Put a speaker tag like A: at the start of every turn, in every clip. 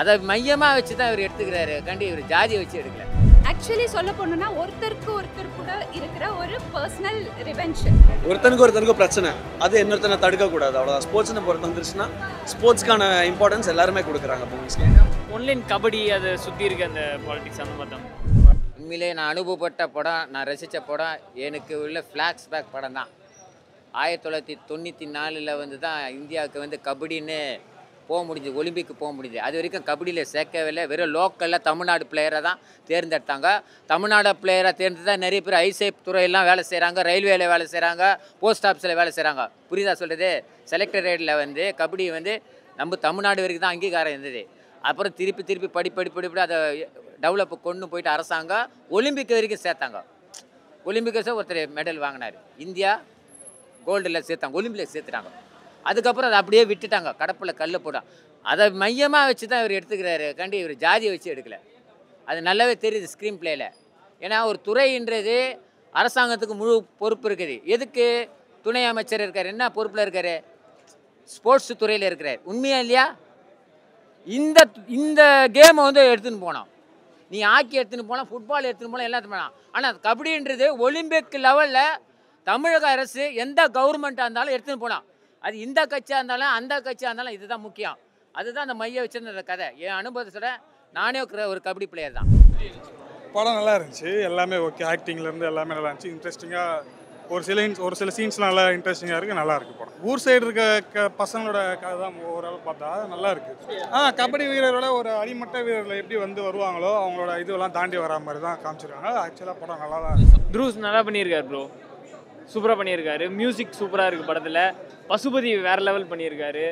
A: அதை மையமாக வச்சு தான் இவர் எடுத்துக்கிறாரு கண்டி இவர் ஜாதியை வச்சு எடுக்கல.
B: ஆக்சுவலி சொல்ல போனோம்னா ஒருத்தருக்கு ஒருத்தர் கூட இருக்கிற ஒரு பர்சனல் ரிவெஞ்ச்.
C: ஒருத்தனுக்கு பிரச்சனை அது இன்னொருத்தனை தடுக்கக்கூடாது, அவ்வளோதான். ஸ்போர்ட்ஸ்னு பொறுத்து வந்துருச்சுன்னா ஸ்போர்ட்ஸ்க்கான இம்பார்ட்டன்ஸ் எல்லாருமே கொடுக்குறாங்க மூவிஸ்க்கு.
D: ஒன்லைன் கபடி அதை சுற்றி இருக்க அந்த பாலிடிக்ஸ் அந்த மாதிரி தான்.
A: உண்மையிலே நான் அனுபவப்பட்ட படம், நான் ரசித்த படம் எனக்கு உள்ள ஃப்ளாஷ்பேக் படம் தான். 1994 வந்து தான் இந்தியாவுக்கு வந்து கபடின்னு போக முடிஞ்சுது, ஒலிம்பிக்கு போக முடிஞ்சுது. அது வரைக்கும் கபடியில் சேர்க்கவில்லை, வெறும் லோக்கலில் தமிழ்நாடு பிளேயரை தான் தேர்ந்தெடுத்தாங்க. தமிழ்நாடு பிளேயரை தேர்ந்து தான் நிறைய பேர் ஐசேப் துறையெல்லாம் வேலை செய்கிறாங்க, ரயில்வேல வேலை செய்கிறாங்க, போஸ்ட் ஆஃபீஸில் வேலை செய்கிறாங்க. புரியுதா சொல்கிறது? செலக்டரேட்டில் வந்து கபடி வந்து நம்ம தமிழ்நாடு வரைக்கும் தான் அங்கீகாரம் இருந்தது. அப்புறம் திருப்பி படிப்படி அதை டெவலப் கொண்டு போயிட்டு அரசாங்கம் ஒலிம்பிக் வரைக்கும் சேர்த்தாங்க. ஒலிம்பிக்ஸை ஒருத்தர் மெடல் வாங்கினார், இந்தியா கோல்டில் சேர்த்தாங்க, ஒலிம்பிக்கில் சேர்த்துட்டாங்க. அதுக்கப்புறம் அதை அப்படியே விட்டுட்டாங்க, கடப்பில் கல் போட்டான். அதை மையமாக வச்சு தான் இவர் எடுத்துக்கிறாரு கண்டி இவர் ஜாதியை வச்சு எடுக்கலை. அது நல்லாவே தெரியுது ஸ்க்ரீன் பிளேயில். ஏன்னா ஒரு துறைன்றது அரசாங்கத்துக்கு முழு பொறுப்பு இருக்குது. எதுக்கு துணை அமைச்சர் இருக்கார், என்ன பொறுப்பில் இருக்கார்? ஸ்போர்ட்ஸ் துறையில் இருக்கிறார். உண்மையா இல்லையா? இந்த கேமை வந்து எடுத்துன்னு போனோம். நீ ஹாக்கி எடுத்துன்னு போகலாம், ஃபுட்பால் எடுத்துன்னு போகலாம், எல்லாத்தையும் போகலாம். ஆனால் கபடின்றது ஒலிம்பிக் லெவலில் தமிழக அரசு எந்த கவர்மெண்ட்டாக இருந்தாலும் எடுத்துன்னு போகலாம். அது இந்த கட்சியாக இருந்தாலும் அந்த கட்சியாக இருந்தாலும் இதுதான் முக்கியம். அதுதான் அந்த மைய வச்சிருந்த கதை. என் அனுபவத்தோட நானே ஒரு கபடி பிளேயர் தான்.
E: படம் நல்லா இருந்துச்சு, எல்லாமே ஓகே. ஆக்டிங்லேருந்து எல்லாமே நல்லா இருந்துச்சு, இன்ட்ரெஸ்டிங்காக. ஒரு சில சீன்ஸ்லாம் நல்லா இன்ட்ரெஸ்டிங்காக இருக்குது, நல்லா இருக்குது படம். ஊர் சைடு இருக்க பசங்களோட கதை தான் ஓரளவு பார்த்தா நல்லா இருக்குது. கபடி வீரரோட ஒரு அடிமட்ட வீரர்கள் எப்படி வருவாங்களோ அவங்களோட இதுவெல்லாம் தாண்டி வரா மாதிரி தான் காமிச்சிருக்காங்க. ஆக்சுவலாக படம் நல்லா தான் இருக்குது.
D: த்ரூஸ் நல்லா பண்ணியிருக்காரு ப்ரோ, சூப்பராக பண்ணியிருக்காரு. மியூசிக் சூப்பராக இருக்குது படத்தில். பசுபதி வேறு லெவல் பண்ணியிருக்காரு.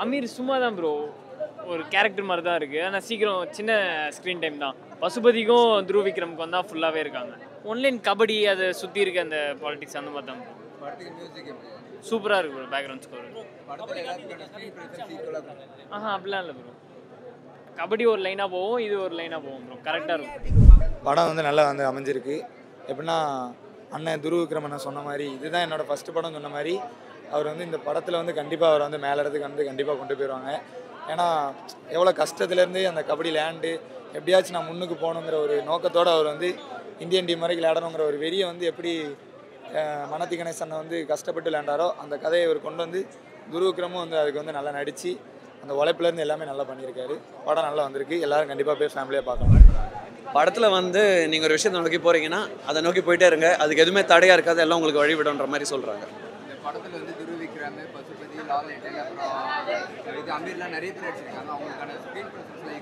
D: அமீர் சும்மா தான் ப்ரோ, ஒரு கேரக்டர் மாதிரி தான் இருக்குது. ஆனால் சீக்கிரம் சின்ன ஸ்க்ரீன் டைம் தான். பசுபதிக்கும் த்ருவ் விக்ரமுக்கு வந்தால் ஃபுல்லாகவே இருக்காங்க. ஒன்லைன் கபடி அதை சுற்றி இருக்க அந்த பாலிடிக்ஸ் அந்த மாதிரி தான் ப்ரோ. சூப்பராக இருக்குது ப்ரோ, பேக்ரவுண்ட் ஸ்கோர். அப்படிலாம் இல்லை ப்ரோ, கபடி ஒரு லைனாக போகும், இது ஒரு லைனாக போகும் ப்ரோ, கரெக்டாக இருக்கும்.
F: படம் நல்லா அமைஞ்சிருக்கு. எப்படின்னா அண்ணன் துருவ விக்ரமன் சொன்ன மாதிரி இதுதான் என்னோடய ஃபஸ்ட்டு படம் சொன்ன மாதிரி அவர் இந்த படத்தில் கண்டிப்பாக அவர் மேலே இடத்துக்கு கண்டிப்பாக கொண்டு போயிடுவாங்க. ஏன்னா எவ்வளோ கஷ்டத்துலேருந்து அந்த கபடி லேண்டு எப்படியாச்சும் நான் முன்னுக்கு போகணுங்கிற ஒரு நோக்கத்தோடு அவர் இந்தியன் டீம் வரைக்கும் விளையாடணுங்கிற ஒரு வெறியை எப்படி மனத்தி கணேசனை கஷ்டப்பட்டு விளையாண்டாரோ அந்த கதையை இவர் கொண்டு துருவ விக்ரமும் அதுக்கு நல்லா நடித்து அந்த உழைப்புலேருந்து எல்லாமே நல்லா பண்ணியிருக்காரு. படம் நல்லா வந்திருக்கு, எல்லோரும் கண்டிப்பாக போய் ஃபேமிலியாக பார்க்கலாம்.
C: படத்தில் நீங்கள் ஒரு விஷயத்தை நோக்கி போகிறீங்கன்னா அதை நோக்கி போயிட்டே இருங்க, அதுக்கு எதுவுமே தடையாக இருக்காது, எல்லாம் உங்களுக்கு வழிவிடுன்ற மாதிரி சொல்கிறாங்க.
G: இந்த படத்தில் துருவ விக்ரம், பசுபதி, லாலேட்டன், அப்புறம் இது அமீர்லாம் நிறைய பேர் அடிச்சிருக்காங்க. அவங்களுக்கான ஸ்க்ரீன் ப்ரெசன்ஸ்லாம்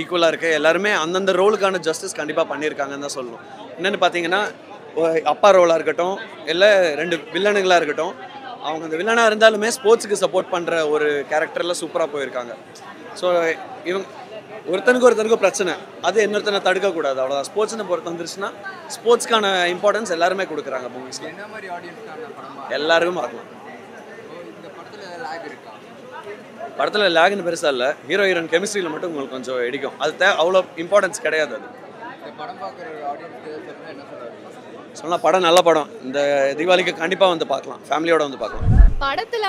G: ஈக்குவலாக இருக்குது. எல்லாருமே அந்தந்த ரோலுக்கான ஜஸ்டிஸ் கண்டிப்பாக பண்ணியிருக்காங்கன்னு தான் சொல்லணும். என்னென்னு பார்த்தீங்கன்னா அப்பா ரோலாக இருக்கட்டும், இல்லை 2 வில்லனுங்களாக இருக்கட்டும், அவங்க அந்த வில்லனாக இருந்தாலுமே ஸ்போர்ட்ஸுக்கு சப்போர்ட் பண்ணுற ஒரு கேரக்டரில் சூப்பராக போயிருக்காங்க. ஸோ ஒருத்தனுக்கு பிரச்சனை அது இன்னொருத்தனை தடுக்கக்கூடாது, அவ்வளோதான். ஸ்போர்ட்ஸ்னு பொறுத்து வந்துருச்சுன்னா ஸ்போர்ட்ஸ்க்கான இம்பார்ட்டன்ஸ் எல்லாருமே கொடுக்குறாங்க மூவிஸ்க்கு. என்ன மாதிரி ஆடியன்ஸ்க்கான படம்?
C: எல்லாருக்கும் பார்க்கலாம்.
G: இந்த படத்தில் லேக் இருக்கா?
C: படத்தில் லேக்னு பெருசாக இல்லை, ஹீரோ ஹீரோயின் கெமிஸ்ட்ரியில் மட்டும் உங்களுக்கு கொஞ்சம் இடிக்கும். அது அவ்வளோ இம்பார்ட்டன்ஸ் கிடையாது. அது
G: இந்த படம் பார்க்குற ஆடியன்ஸ்க்கு என்ன சொல்கிறாங்க?
C: சொன்னால் படம் நல்ல படம், இந்த தீபாவளிக்கு கண்டிப்பாக பார்க்கலாம், ஃபேமிலியோட பார்க்கலாம்.
B: படத்தில்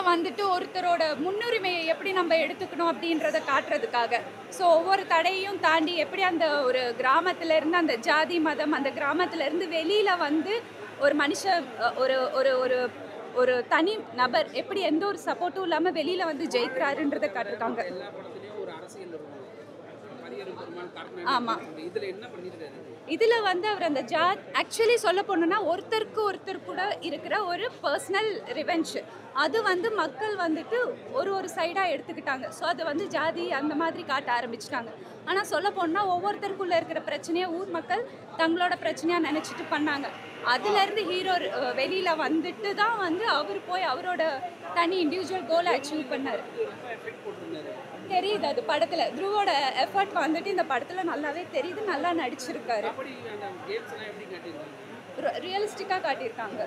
B: ஒருத்தரோட முன்னுரிமையை எப்படி நம்ம எடுத்துக்கணும் அப்படின்றத காட்டுறதுக்காக. ஸோ ஒவ்வொரு தடையும் தாண்டி எப்படி அந்த ஒரு கிராமத்திலேருந்து அந்த ஜாதி மதம் அந்த கிராமத்திலேருந்து வெளியில் ஒரு மனுஷன் ஒரு ஒரு ஒரு ஒரு தனி நபர் எப்படி எந்த ஒரு சப்போர்ட்டும் இல்லாமல் வெளியில் ஜெயிக்கிறாருன்றதை காட்டுறாங்க. ஆமாம், இதில் அவர் அந்த ஆக்சுவலி சொல்ல போனோம்னா ஒருத்தருக்கு ஒருத்தர் கூட இருக்கிற ஒரு பர்சனல் ரிவெஞ்ச். அது மக்கள் ஒரு சைடாக எடுத்துக்கிட்டாங்க. ஸோ அது ஜாதி அந்த மாதிரி காட்ட ஆரம்பிச்சிட்டாங்க. ஆனால் சொல்ல போனால் ஒவ்வொருத்தருக்குள்ளே இருக்கிற பிரச்சனையை ஊர் மக்கள் தங்களோட பிரச்சனையாக நினச்சிட்டு பண்ணாங்க. அதுலேருந்து ஹீரோ வெளியில் தான் அவர் போய் அவரோட தனி இண்டிவிஜுவல் கோலை அச்சீவ் பண்ணார். தெரியுது அது படத்தில் த்ருவோட எஃபர்ட் இந்த படத்தில் நல்லாவே தெரியுது, நல்லா நடிச்சிருக்காரு. ரியலிஸ்டிக்காக காட்டியிருக்காங்க.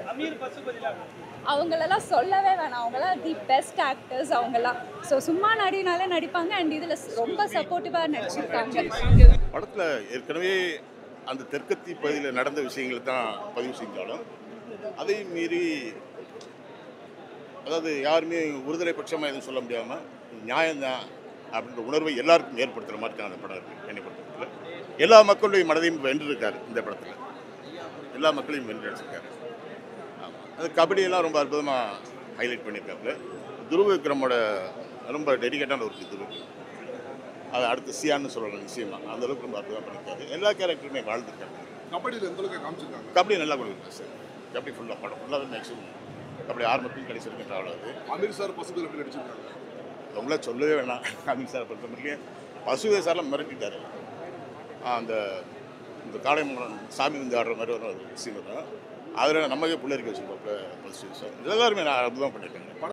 B: அவங்களெல்லாம் சொல்லவே வேணாம், அவங்களாம் தி பெஸ்ட் ஆக்டர்ஸ் அவங்கெல்லாம். ஸோ சும்மா நடினாலே நடிப்பாங்க, அண்ட் இதில் ரொம்ப சப்போர்ட்டிவாக நடிச்சிருக்காங்க.
H: படத்தில் ஏற்கனவே அந்த தெற்கத்தி பகுதியில் நடந்த விஷயங்களை தான் பதிவு செஞ்சாலும் அதை மீறி, அதாவது யாருமே ஒருதலை பட்சமாக எதுவும் சொல்ல முடியாமல் நியாயம்தான் அப்படின்ற உணர்வை எல்லாருக்கும் ஏற்படுத்துகிற மாதிரி அந்த படம் இருக்குது என்னை பொறுத்தவரையில். எல்லா மக்களுடைய மனதையும் வென்றிருக்காரு இந்த படத்தில், எல்லா மக்களையும் வென்று அடிச்சிருக்காரு. ஆமாம், அது கபடியெல்லாம் ரொம்ப அற்புதமாக ஹைலைட் பண்ணியிருக்காப்புல. துருவ விக்ரமோட ரொம்ப டெடிகேட்டான ஒரு துருவ விக்ரம், அது அடுத்து சியான்னு சொல்லலாம் நிச்சயமாக, அந்த அளவுக்கு ரொம்ப அற்புதமாக பண்ணியிருக்காரு. எல்லா கேரக்டருமே வாழ்ந்துருக்காங்க.
I: கபடியில் எந்த அளவுக்கு காமிச்சிருக்காங்க?
H: கபடி நல்லா கொடுக்குறாரு சார். கபடி ஃபுல்லாக படம் ஃபுல்லாகவே மேக்ஸிமம் கபடி ஆரம்பத்தில் கடைசி வரைக்கும் ட்ராவல் ஆகுது.
I: அமீர் சார் பசுபதி எப்படி நடிச்சிருக்காங்க?
H: அவங்கள சொல்லவே வேணாம். அமீர் சாரை பொறுத்த வரைக்கும் பசுவே சார்லாம் மிரட்டிட்டாரு. அந்த இந்த காளை சாமி வந்து ஆடுற மாதிரி ஒரு சீன் வரும், அதில் நமக்கே பிள்ளைக்கு வச்சுருப்போம் பசு சார். எல்லாருமே நான் அற்புதமாக பண்ணியிருக்காங்க.